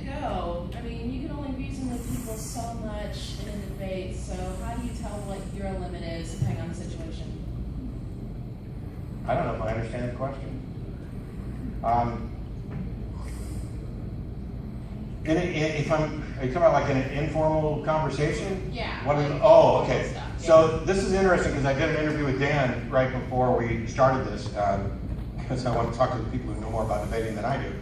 go? I mean, you can only reason with people so much in a debate, so how do you tell what your limit is depending on the situation? I don't know if I understand the question. Are you talking about like an informal conversation? Yeah. Oh, okay. Stuff, yeah. So this is interesting because I did an interview with Dan right before we started this, because I want to talk to the people who know more about debating than I do.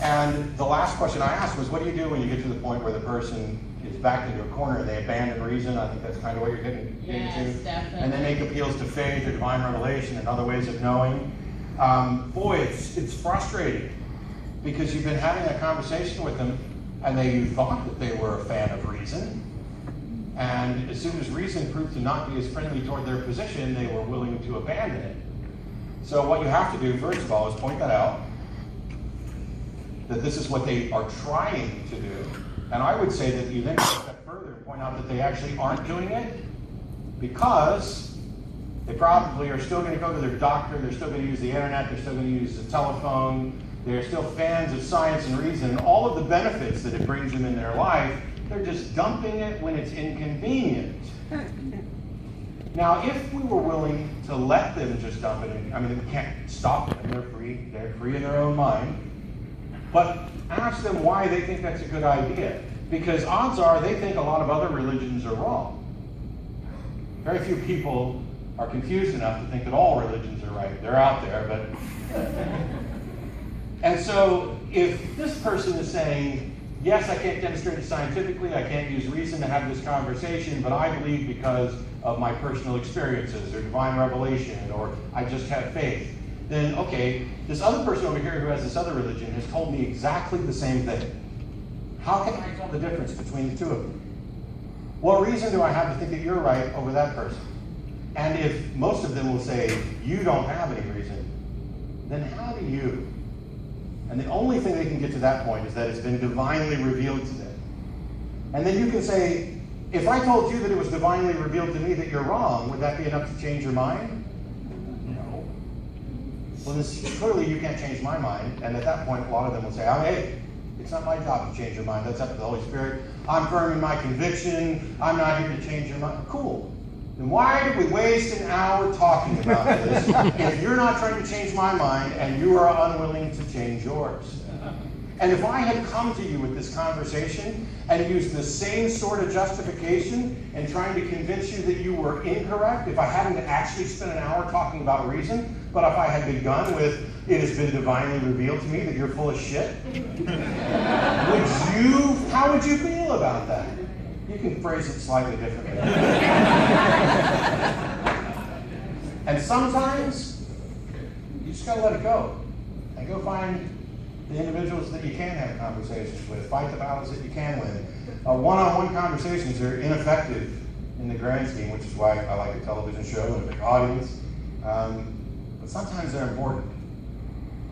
And the last question I asked was, what do you do when you get to the point where the person is backed into a corner and they abandon reason? I think that's kind of what you're getting Yes, into. definitely. And they make appeals to faith or divine revelation and other ways of knowing. Boy, it's frustrating because you've been having a conversation with them and you thought that they were a fan of reason. And as soon as reason proved to not be as friendly toward their position, they were willing to abandon it. So what you have to do, first of all, is point that out, that this is what they are trying to do. And I would say that you then go a step further and point out that they actually aren't doing it because they probably are still going to go to their doctor, they're still going to use the internet, they're still going to use the telephone, they're still fans of science and reason, and all of the benefits that it brings them in their life, they're just dumping it when it's inconvenient. Now, if we were willing to let them just dump it, I mean, we can't stop them, they're free in their own mind, but ask them why they think that's a good idea. Because odds are they think a lot of other religions are wrong. Very few people are confused enough to think that all religions are right. They're out there, but... And so, if this person is saying, yes, I can't demonstrate it scientifically, I can't use reason to have this conversation, but I believe because of my personal experiences, or divine revelation, or I just have faith, then okay, this other person over here who has this other religion has told me exactly the same thing. How can I tell the difference between the two of them? What reason do I have to think that you're right over that person? And if most of them will say, you don't have any reason, then how do you? And the only thing they can get to that point is that it's been divinely revealed to them. And then you can say, if I told you that it was divinely revealed to me that you're wrong, would that be enough to change your mind? No. Well, clearly you can't change my mind. And at that point, a lot of them will say, oh, hey, it's not my job to change your mind. That's up to the Holy Spirit. I'm firm in my conviction. I'm not here to change your mind. Cool. Then why did we waste an hour talking about this if you're not trying to change my mind and you are unwilling to change yours? And if I had come to you with this conversation and used the same sort of justification and trying to convince you that you were incorrect, if I hadn't actually spent an hour talking about reason, but if I had begun with, it has been divinely revealed to me that you're full of shit, how would you feel about that? You can phrase it slightly differently. And sometimes, you just gotta let it go. And go find the individuals that you can have conversations with. Fight the battles that you can win. One-on-one conversations are ineffective in the grand scheme, which is why I like a television show and a big audience. But sometimes they're important.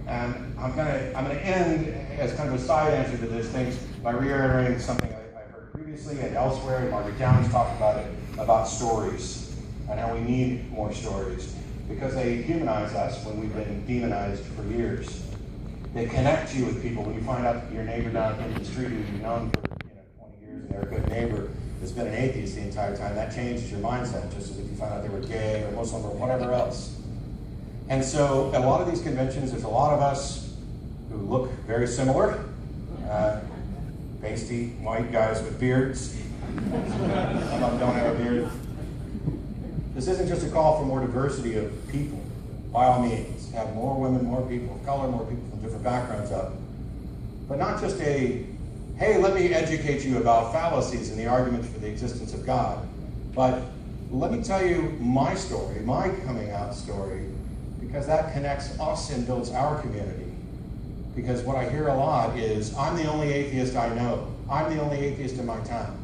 And I'm gonna end as kind of a side answer to this thing by reiterating something I've heard previously and elsewhere, and Margaret Downey's talked about it, about stories and how we need more stories because they humanize us when we've been demonized for years. They connect you with people. When you find out that your neighbor down at the end of the street who you've known for 20 years and they're a good neighbor has been an atheist the entire time, that changes your mindset, just as if you found out they were gay or Muslim or whatever else. And so at a lot of these conventions, there's a lot of us who look very similar. Pasty, white guys with beards. Some of them don't have a beard. This isn't just a call for more diversity of people. By all means, have more women, more people of color, more people from different backgrounds up. But not just a, hey, let me educate you about fallacies and the arguments for the existence of God. But let me tell you my story, my coming out story, because that connects us and builds our community. Because what I hear a lot is, I'm the only atheist I know. I'm the only atheist in my town.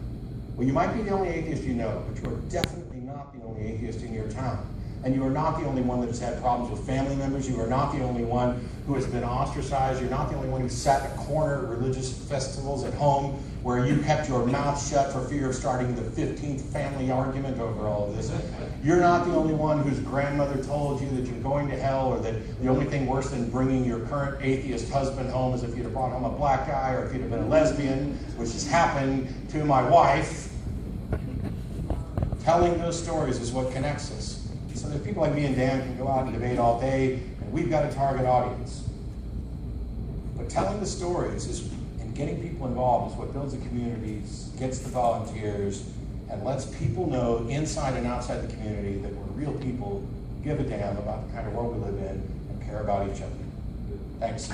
Well, you might be the only atheist you know, but you are definitely not the only atheist in your town. And you are not the only one that has had problems with family members. You are not the only one who has been ostracized. You're not the only one who sat in a corner at religious festivals at home where you kept your mouth shut for fear of starting the 15th family argument over all of this. You're not the only one whose grandmother told you that you're going to hell, or that the only thing worse than bringing your current atheist husband home is if you'd have brought home a black guy, or if you'd have been a lesbian, which has happened to my wife. Telling those stories is what connects us. So that people like me and Dan can go out and debate all day, and we've got a target audience. But telling the stories is, and getting people involved is what builds the communities, gets the volunteers, and lets people know inside and outside the community that we're real people, give a damn about the kind of world we live in, and care about each other. Thanks.